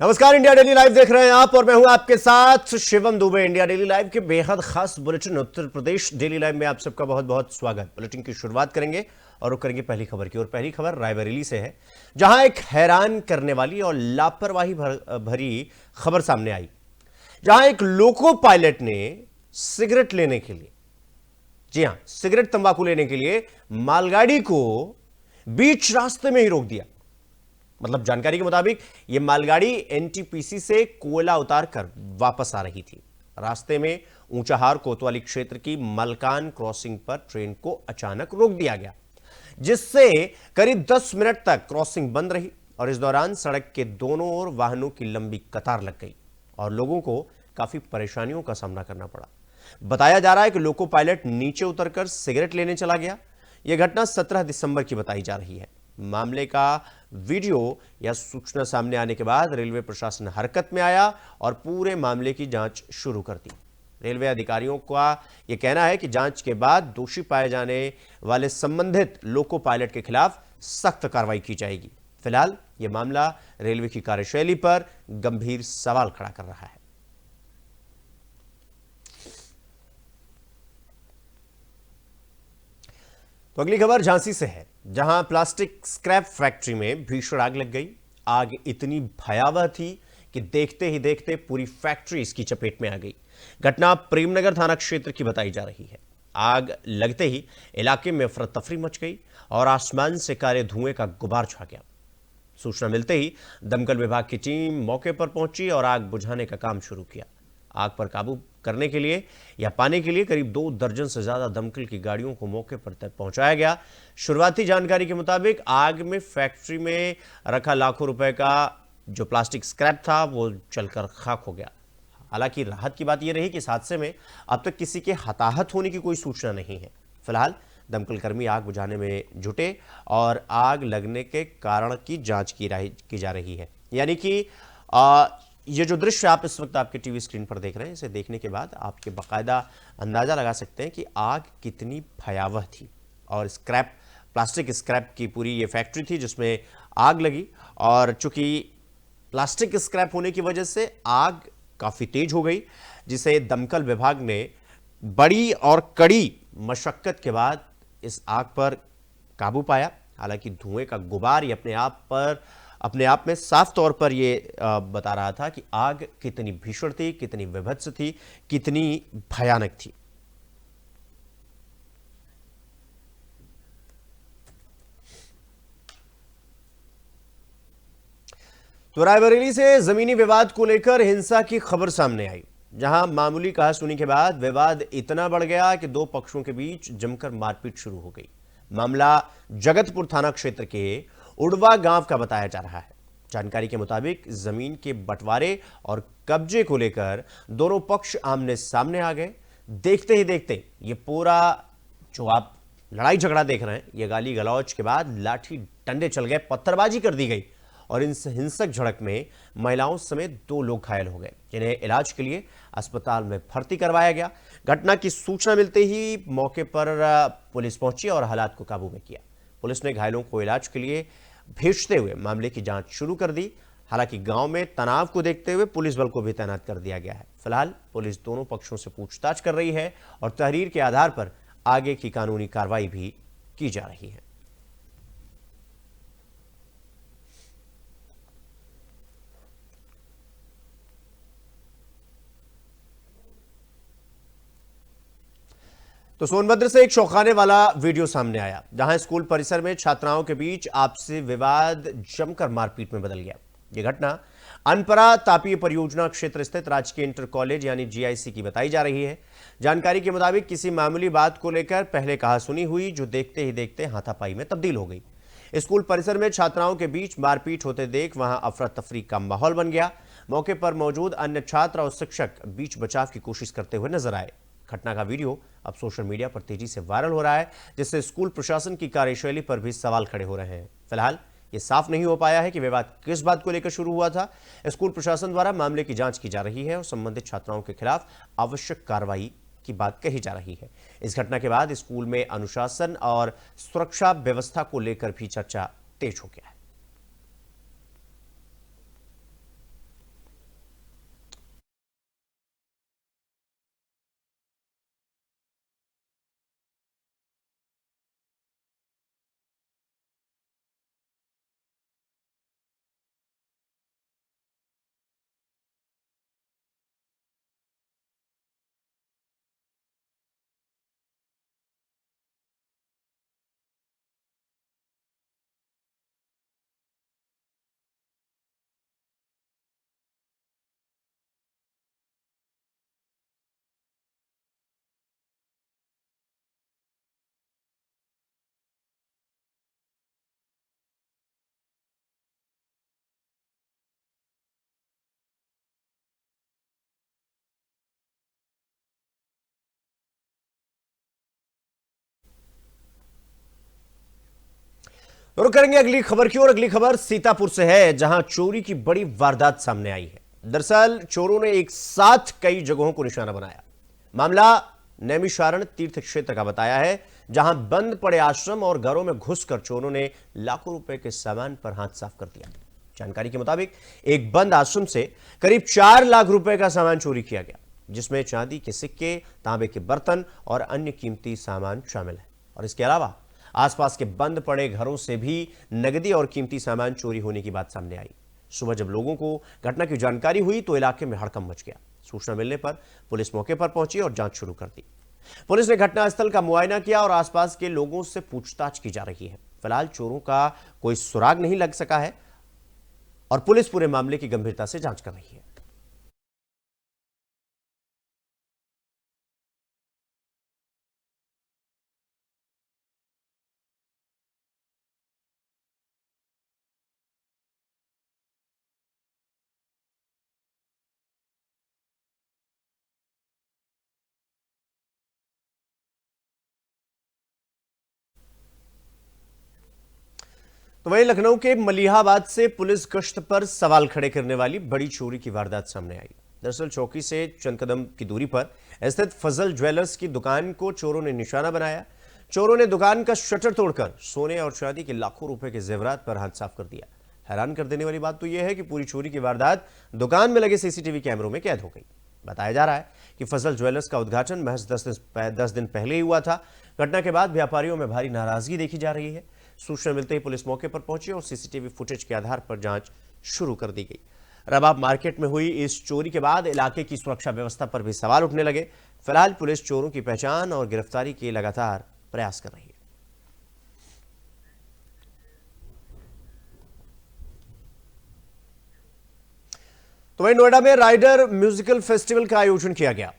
नमस्कार, India daily live देख रहे हैं आप और मैं हूं आपके साथ Shivam Dubey. India daily live के बेहद खास bulletin Uttar Pradesh daily live में आप सबका बहुत बहुत स्वागत। बुलेटिन की शुरुआत करेंगे और रुक करेंगे पहली खबर की। और पहली खबर रायबरेली से है, जहां एक हैरान करने वाली और लापरवाही भरी खबर सामने आई, जहां एक लोको पायलट ने सिगरेट लेने के लिए, जी हां, सिगरेट तंबाकू लेने के लिए मालगाड़ी को बीच रास्ते में ही रोक दिया। मतलब जानकारी के मुताबिक यह मालगाड़ी एनटीपीसी से कोयला उतारकर वापस आ रही थी। रास्ते में ऊंचाहार कोतवाली क्षेत्र की मलकान क्रॉसिंग पर ट्रेन को अचानक रोक दिया गया, जिससे करीब 10 मिनट तक क्रॉसिंग बंद रही और इस दौरान सड़क के दोनों ओर वाहनों की लंबी कतार लग गई और लोगों को काफी परेशानियों का सामना करना पड़ा। बताया जा रहा है कि लोको पायलट नीचे उतरकर सिगरेट लेने चला गया। यह घटना 17 दिसंबर की बताई जा रही है। मामले का वीडियो या सूचना सामने आने के बाद रेलवे प्रशासन हरकत में आया और पूरे मामले की जांच शुरू कर दी। रेलवे अधिकारियों का यह कहना है कि जांच के बाद दोषी पाए जाने वाले संबंधित लोको पायलट के खिलाफ सख्त कार्रवाई की जाएगी। फिलहाल यह मामला रेलवे की कार्यशैली पर गंभीर सवाल खड़ा कर रहा है। तो अगली खबर झांसी से है, जहां प्लास्टिक स्क्रैप फैक्ट्री में भीषण आग लग गई। आग इतनी भयावह थी कि देखते ही देखते पूरी फैक्ट्री इसकी चपेट में आ गई। घटना प्रेमनगर थाना क्षेत्र की बताई जा रही है। आग लगते ही इलाके में अफरा तफरी मच गई और आसमान से काले धुएं का गुबार छा गया। सूचना मिलते ही दमकल विभाग की टीम मौके पर पहुंची और आग बुझाने का काम शुरू किया। आग पर काबू करने के लिए या पाने के लिए करीब 2 दर्जन से ज्यादा दमकल की गाड़ियों को मौके पर तक पहुंचाया गया। शुरुआती जानकारी के मुताबिक आग में फैक्ट्री में रखा लाखों रुपए का जो प्लास्टिक स्क्रैप था वो जलकर खाक हो गया। हालांकि राहत की बात यह रही कि इस हादसे में अब तक किसी के हताहत होने की कोई सूचना नहीं है। फिलहाल दमकल कर्मी आग बुझाने में जुटे और आग लगने के कारण की जांच की जा रही है। यानी कि ये जो दृश्य आप इस वक्त आपके टीवी स्क्रीन पर देख रहे हैं, इसे देखने के बाद आपके बाकायदा अंदाजा लगा सकते हैं कि आग कितनी भयावह थी। और स्क्रैप, प्लास्टिक स्क्रैप की पूरी ये फैक्ट्री थी जिसमें आग लगी और चूंकि प्लास्टिक स्क्रैप होने की वजह से आग काफी तेज हो गई, जिसे दमकल विभाग ने बड़ी और कड़ी मशक्कत के बाद इस आग पर काबू पाया। हालांकि धुएं का गुबार ही अपने आप में साफ तौर पर यह बता रहा था कि आग कितनी भीषण थी, कितनी विभत्स थी, कितनी भयानक थी। तो रायबरेली से जमीनी विवाद को लेकर हिंसा की खबर सामने आई, जहां मामूली कहासुनी के बाद विवाद इतना बढ़ गया कि 2 पक्षों के बीच जमकर मारपीट शुरू हो गई। मामला जगतपुर थाना क्षेत्र के उड़वा गांव का बताया जा रहा है। जानकारी के मुताबिक जमीन के बंटवारे और कब्जे को लेकर दोनों पक्ष आमने सामने आ गए। देखते ही देखते ये पूरा जो आप लड़ाई झगड़ा देख रहे हैं, ये गाली गलौज के बाद लाठी डंडे चल गए, पत्थरबाजी कर दी गई और इन हिंसक झड़प में महिलाओं समेत 2 लोग घायल हो गए, जिन्हें इलाज के लिए अस्पताल में भर्ती करवाया गया। घटना की सूचना मिलते ही मौके पर पुलिस पहुंची और हालात को काबू में किया। पुलिस ने घायलों को इलाज के लिए भेजते हुए मामले की जांच शुरू कर दी। हालांकि गांव में तनाव को देखते हुए पुलिस बल को भी तैनात कर दिया गया है। फिलहाल पुलिस दोनों पक्षों से पूछताछ कर रही है और तहरीर के आधार पर आगे की कानूनी कार्रवाई भी की जा रही है। तो सोनभद्र से एक चौंकाने वाला वीडियो सामने आया, जहां स्कूल परिसर में छात्राओं के बीच आपसी विवाद जमकर मारपीट में बदल गया। यह घटना अनपरा तापीय परियोजना क्षेत्र स्थित राजकीय इंटर कॉलेज यानी जीआईसी की बताई जा रही है। जानकारी के मुताबिक किसी मामूली बात को लेकर पहले कहासुनी हुई, जो देखते ही देखते हाथापाई में तब्दील हो गई। स्कूल परिसर में छात्राओं के बीच मारपीट होते देख वहां अफरा तफरी का माहौल बन गया। मौके पर मौजूद अन्य छात्र और शिक्षक बीच बचाव की कोशिश करते हुए नजर आए। घटना का वीडियो अब सोशल मीडिया पर तेजी से वायरल हो रहा है, जिससे स्कूल प्रशासन की कार्यशैली पर भी सवाल खड़े हो रहे हैं। फिलहाल यह साफ नहीं हो पाया है कि विवाद किस बात को लेकर शुरू हुआ था। स्कूल प्रशासन द्वारा मामले की जांच की जा रही है और संबंधित छात्राओं के खिलाफ आवश्यक कार्रवाई की बात कही जा रही है। इस घटना के बाद स्कूल में अनुशासन और सुरक्षा व्यवस्था को लेकर भी चर्चा तेज हो गया है। रुक करेंगे अगली खबर की ओर। अगली खबर सीतापुर से है, जहां चोरी की बड़ी वारदात सामने आई है। दरअसल चोरों ने एक साथ कई जगहों को निशाना बनाया। मामला नैमिषारण तीर्थ क्षेत्र का बताया है, जहां बंद पड़े आश्रम और घरों में घुसकर चोरों ने लाखों रुपए के सामान पर हाथ साफ कर दिया। जानकारी के मुताबिक एक बंद आश्रम से करीब 4 लाख रुपए का सामान चोरी किया गया, जिसमें चांदी के सिक्के, तांबे के बर्तन और अन्य कीमती सामान शामिल है। और इसके अलावा आसपास के बंद पड़े घरों से भी नकदी और कीमती सामान चोरी होने की बात सामने आई। सुबह जब लोगों को घटना की जानकारी हुई तो इलाके में हड़कंप मच गया। सूचना मिलने पर पुलिस मौके पर पहुंची और जांच शुरू कर दी। पुलिस ने घटनास्थल का मुआयना किया और आसपास के लोगों से पूछताछ की जा रही है। फिलहाल चोरों का कोई सुराग नहीं लग सका है और पुलिस पूरे मामले की गंभीरता से जांच कर रही है। तो वहीं लखनऊ के मलिहाबाद से पुलिस गश्त पर सवाल खड़े करने वाली बड़ी चोरी की वारदात सामने आई। दरअसल चौकी से चंद कदम की दूरी पर स्थित फजल ज्वेलर्स की दुकान को चोरों ने निशाना बनाया। चोरों ने दुकान का शटर तोड़कर सोने और चांदी के लाखों रुपए के जेवरात पर हाथ साफ कर दिया। हैरान कर देने वाली बात तो यह है कि पूरी चोरी की वारदात दुकान में लगे सीसीटीवी कैमरों में कैद हो गई। बताया जा रहा है कि फजल ज्वेलर्स का उद्घाटन महज 10 दिन पहले ही हुआ था। घटना के बाद व्यापारियों में भारी नाराजगी देखी जा रही है। सूचना मिलते ही पुलिस मौके पर पहुंची और सीसीटीवी फुटेज के आधार पर जांच शुरू कर दी गई। रबाब मार्केट में हुई इस चोरी के बाद इलाके की सुरक्षा व्यवस्था पर भी सवाल उठने लगे। फिलहाल पुलिस चोरों की पहचान और गिरफ्तारी के लगातार प्रयास कर रही है। तो वहीं नोएडा में राइडर म्यूजिकल फेस्टिवल का आयोजन किया गया,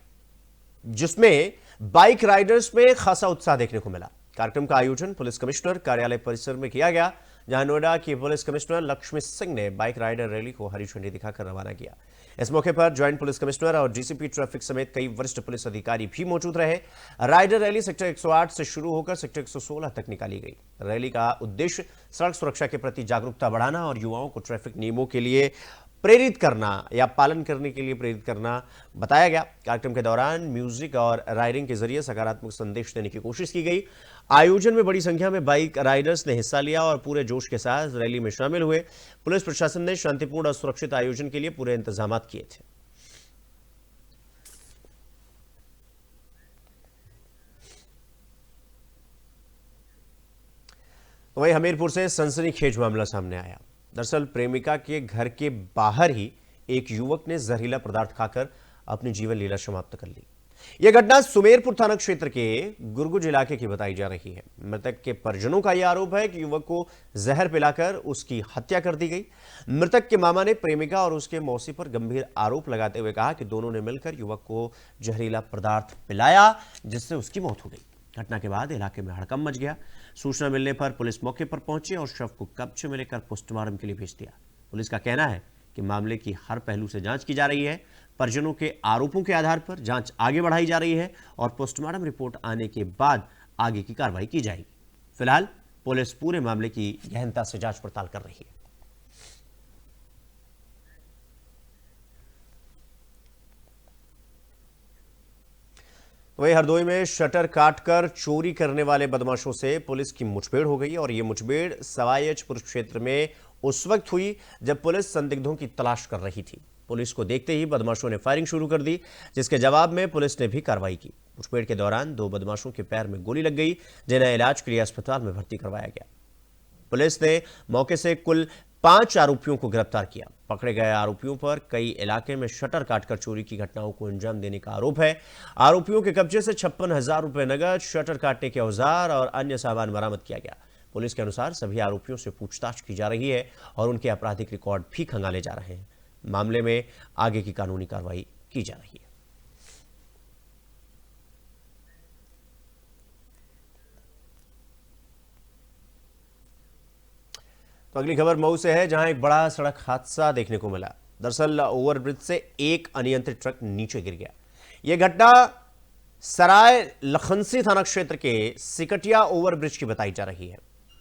जिसमें बाइक राइडर्स में खासा उत्साह देखने को मिला। कार्यक्रम का आयोजन पुलिस कमिश्नर कार्यालय परिसर में किया गया, जहां नोएडा की पुलिस कमिश्नर लक्ष्मी सिंह ने बाइक राइडर रैली को हरी झंडी दिखाकर रवाना किया। इस मौके पर ज्वाइंट पुलिस कमिश्नर और डीसीपी ट्रैफिक समेत कई वरिष्ठ पुलिस अधिकारी भी मौजूद रहे। राइडर रैली सेक्टर 108 से शुरू होकर सेक्टर 116 तक निकाली गई। रैली का उद्देश्य सड़क सुरक्षा के प्रति जागरूकता बढ़ाना और युवाओं को ट्रैफिक नियमों के लिए प्रेरित करना या पालन करने के लिए प्रेरित करना बताया गया। कार्यक्रम के दौरान म्यूजिक और राइडिंग के जरिए सकारात्मक संदेश देने की कोशिश की गई। आयोजन में बड़ी संख्या में बाइक राइडर्स ने हिस्सा लिया और पूरे जोश के साथ रैली में शामिल हुए। पुलिस प्रशासन ने शांतिपूर्ण और सुरक्षित आयोजन के लिए पूरे इंतजाम किए थे। वहीं हमीरपुर से सनसनीखेज मामला सामने आया। दरअसल प्रेमिका के घर के बाहर ही एक युवक ने जहरीला पदार्थ खाकर अपनी जीवन लीला समाप्त कर ली। यह घटना सुमेरपुर थाना क्षेत्र के गुरगुज इलाके की बताई जा रही है। मृतक के परिजनों का यह आरोप है कि युवक को जहर पिलाकर उसकी हत्या कर दी गई। मृतक के मामा ने प्रेमिका और उसके मौसी पर गंभीर आरोप लगाते हुए कहा कि दोनों ने मिलकर युवक को जहरीला पदार्थ पिलाया, जिससे उसकी मौत हो गई। घटना के बाद इलाके में हड़कंप मच गया। सूचना मिलने पर पुलिस मौके पर पहुंची और शव को कब्जे में लेकर पोस्टमार्टम के लिए भेज दिया। पुलिस का कहना है कि मामले की हर पहलू से जांच की जा रही है। परिजनों के आरोपों के आधार पर जांच आगे बढ़ाई जा रही है और पोस्टमार्टम रिपोर्ट आने के बाद आगे की कार्रवाई की जाएगी। फिलहाल पुलिस पूरे मामले की गहनता से जांच पड़ताल कर रही है। वहीं हरदोई में शटर काटकर चोरी करने वाले बदमाशों से पुलिस की मुठभेड़ हो गई और यह मुठभेड़ सवाईजपुर क्षेत्र में उस वक्त हुई जब पुलिस संदिग्धों की तलाश कर रही थी। पुलिस को देखते ही बदमाशों ने फायरिंग शुरू कर दी, जिसके जवाब में पुलिस ने भी कार्रवाई की। मुठभेड़ के दौरान 2 बदमाशों के पैर में गोली लग गई, जिन्हें इलाज के लिए अस्पताल में भर्ती करवाया गया। पुलिस ने मौके से कुल 5 आरोपियों को गिरफ्तार किया। पकड़े गए आरोपियों पर कई इलाके में शटर काटकर चोरी की घटनाओं को अंजाम देने का आरोप है। आरोपियों के कब्जे से 56,000 रुपए नगद, शटर काटने के औजार और अन्य सामान बरामद किया गया। पुलिस के अनुसार सभी आरोपियों से पूछताछ की जा रही है और उनके आपराधिक रिकॉर्ड भी खंगाले जा रहे हैं। मामले में आगे की कानूनी कार्रवाई की जा रही है। तो अगली खबर मऊ से है, जहां एक बड़ा सड़क हादसा देखने को मिला। दरअसल ओवरब्रिज से एक अनियंत्रित ट्रक नीचे गिर गया। यह घटना सराय लखनसी थाना क्षेत्र के सिकटिया ओवरब्रिज की बताई जा रही है।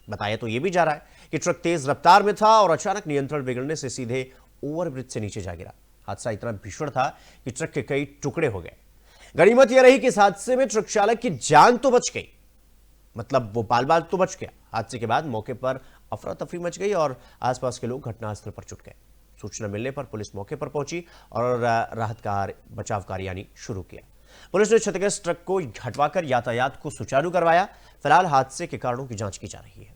बताया तो यह भी जा रहा है कि ट्रक तेज रफ्तार में था और अचानक नियंत्रण बिगड़ने से सीधे ओवरब्रिज से नीचे जा गिरा। हादसा इतना भीषण था कि ट्रक के कई टुकड़े हो गए। गनीमत यह रही कि इस हादसे में ट्रक चालक की जान तो बच गई, मतलब वो बाल बाल तो बच गया। हादसे के बाद मौके पर अफरा तफरी मच गई और आसपास के लोग घटनास्थल पर जुट गए। सूचना मिलने पर पुलिस मौके पर पहुंची और राहत कार्य बचाव कार्य यानी शुरू किया। पुलिस ने क्षतिग्रस्त ट्रक को हटवाकर यातायात को सुचारू करवाया। फिलहाल हादसे के कारणों की जांच की जा रही है।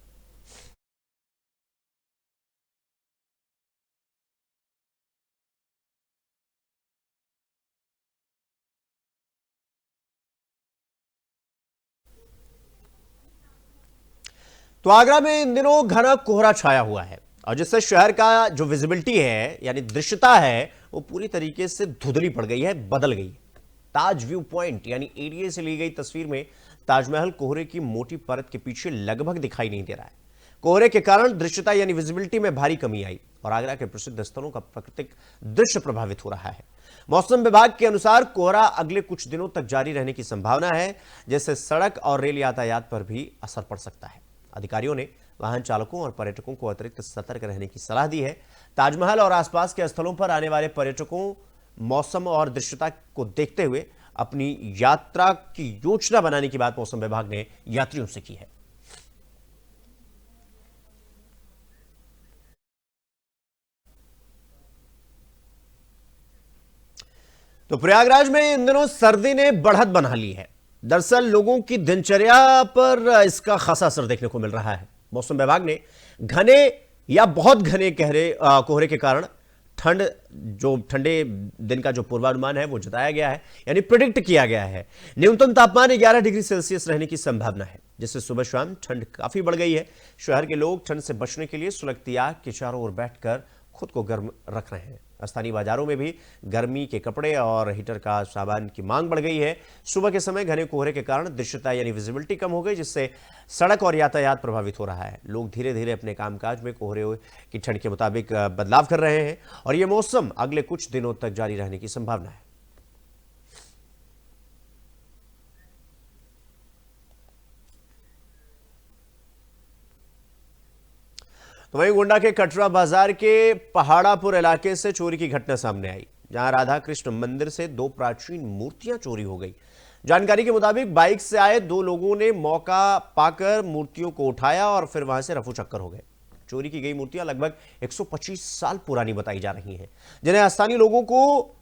तो आगरा में इन दिनों घना कोहरा छाया हुआ है और जिससे शहर का जो विजिबिलिटी है यानी दृश्यता है वो पूरी तरीके से धुंधली पड़ गई है, बदल गई है। ताज व्यू पॉइंट यानी एरिया से ली गई तस्वीर में ताजमहल कोहरे की मोटी परत के पीछे लगभग दिखाई नहीं दे रहा है। कोहरे के कारण दृश्यता यानी विजिबिलिटी में भारी कमी आई और आगरा के प्रसिद्ध स्थलों का प्राकृतिक दृश्य प्रभावित हो रहा है। मौसम विभाग के अनुसार कोहरा अगले कुछ दिनों तक जारी रहने की संभावना है, जिससे सड़क और रेल यातायात पर भी असर पड़ सकता है। अधिकारियों ने वाहन चालकों और पर्यटकों को अतिरिक्त सतर्क रहने की सलाह दी है। ताजमहल और आसपास के स्थलों पर आने वाले पर्यटकों मौसम और दृश्यता को देखते हुए अपनी यात्रा की योजना बनाने की बात मौसम विभाग ने यात्रियों से की है। तो प्रयागराज में इन दिनों सर्दी ने बढ़त बना ली है। दरअसल लोगों की दिनचर्या पर इसका खासा असर देखने को मिल रहा है। मौसम विभाग ने घने या बहुत घने कोहरे के कारण ठंडे दिन का जो पूर्वानुमान है वो जताया गया है, यानी प्रिडिक्ट किया गया है। न्यूनतम तापमान 11 डिग्री सेल्सियस रहने की संभावना है, जिससे सुबह शाम ठंड काफी बढ़ गई है। शहर के लोग ठंड से बचने के लिए सुलगती आग के चारों ओर बैठकर खुद को गर्म रख रहे हैं। स्थानीय बाजारों में भी गर्मी के कपड़े और हीटर का सामान की मांग बढ़ गई है। सुबह के समय घने कोहरे के कारण दृश्यता यानी विजिबिलिटी कम हो गई, जिससे सड़क और यातायात प्रभावित हो रहा है। लोग धीरे धीरे अपने कामकाज में कोहरे की ठंड के मुताबिक बदलाव कर रहे हैं और यह मौसम अगले कुछ दिनों तक जारी रहने की संभावना है। तो वहीं गोंडा के कटरा बाजार के पहाड़ापुर इलाके से चोरी की घटना सामने आई, जहां राधा कृष्ण मंदिर से 2 प्राचीन मूर्तियां चोरी हो गई। जानकारी के मुताबिक बाइक से आए 2 लोगों ने मौका पाकर मूर्तियों को उठाया और फिर वहां से रफू चक्कर हो गए। चोरी की गई मूर्तियां लगभग 125 साल पुरानी बताई जा रही हैं, जिन्हें स्थानीय लोगों को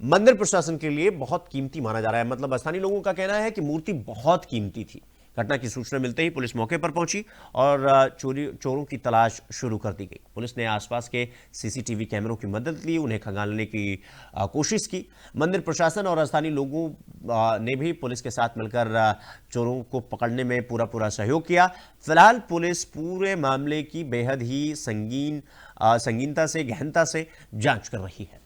मंदिर प्रशासन के लिए बहुत कीमती माना जा रहा है। मतलब स्थानीय लोगों का कहना है कि मूर्ति बहुत कीमती थी। घटना की सूचना मिलते ही पुलिस मौके पर पहुंची और चोरों की तलाश शुरू कर दी गई। पुलिस ने आसपास के सीसीटीवी कैमरों की मदद ली, उन्हें खंगालने की कोशिश की। मंदिर प्रशासन और स्थानीय लोगों ने भी पुलिस के साथ मिलकर चोरों को पकड़ने में पूरा सहयोग किया। फिलहाल पुलिस पूरे मामले की बेहद ही संगीनता से, गहनता से जांच कर रही है।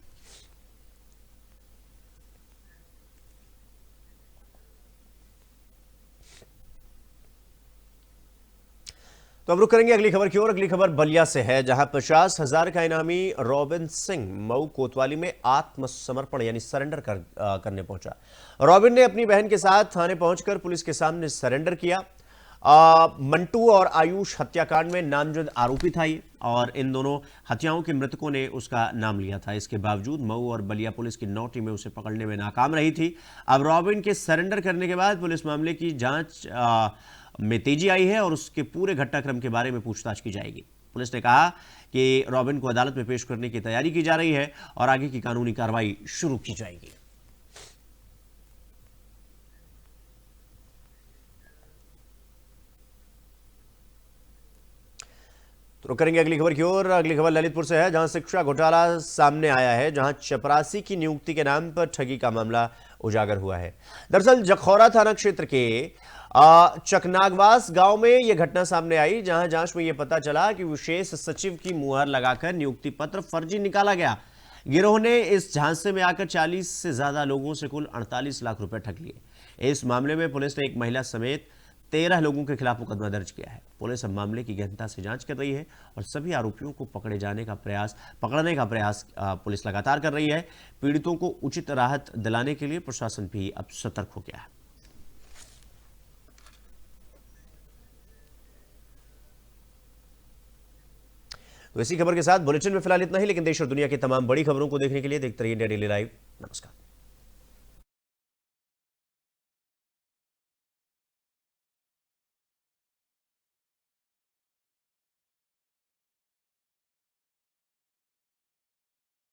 तो अब रुक करेंगे अगली खबर की ओर। अगली खबर बलिया से है, जहां 50,000 का इनामी रॉबिन सिंह मऊ कोतवाली में आत्मसमर्पण यानी सरेंडर करने पहुंचा। रॉबिन ने अपनी बहन के साथ थाने पहुंचकर पुलिस के सामने सरेंडर किया। मंटू और आयुष हत्याकांड में नामजद आरोपी था ये, और इन दोनों हत्याओं के मृतकों ने उसका नाम लिया था। इसके बावजूद मऊ और बलिया पुलिस की 9 टीमें उसे पकड़ने में नाकाम रही थी। अब रॉबिन के सरेंडर करने के बाद पुलिस मामले की जांच में तेजी आई है और उसके पूरे घटनाक्रम के बारे में पूछताछ की जाएगी। पुलिस ने कहा कि रॉबिन को अदालत में पेश करने की तैयारी की जा रही है और आगे की कानूनी कार्रवाई शुरू की जाएगी। तो करेंगे अगली खबर की ओर। अगली खबर ललितपुर से है, जहां शिक्षा घोटाला सामने आया है, जहां चपरासी की नियुक्ति के नाम पर ठगी का मामला उजागर हुआ है। दरअसल जखौरा थाना क्षेत्र के चकनागवास गांव में यह घटना सामने आई, जहां जांच में यह पता चला कि विशेष सचिव की मुहर लगाकर नियुक्ति पत्र फर्जी निकाला गया। गिरोह ने इस झांसे में आकर 40 से ज्यादा लोगों से कुल 48 लाख रुपए ठग लिए। इस मामले में पुलिस ने एक महिला समेत 13 लोगों के खिलाफ मुकदमा दर्ज किया है। पुलिस अब मामले की गहनता से जांच कर रही है और सभी आरोपियों को पकड़ने का प्रयास पुलिस लगातार कर रही है। पीड़ितों को उचित राहत दिलाने के लिए प्रशासन भी अब सतर्क हो गया है। तो इसी खबर के साथ बुलेटिन में फिलहाल इतना ही, लेकिन देश और दुनिया की तमाम बड़ी खबरों को देखने के लिए देखते रहिए इंडिया डेली लाइव। नमस्कार।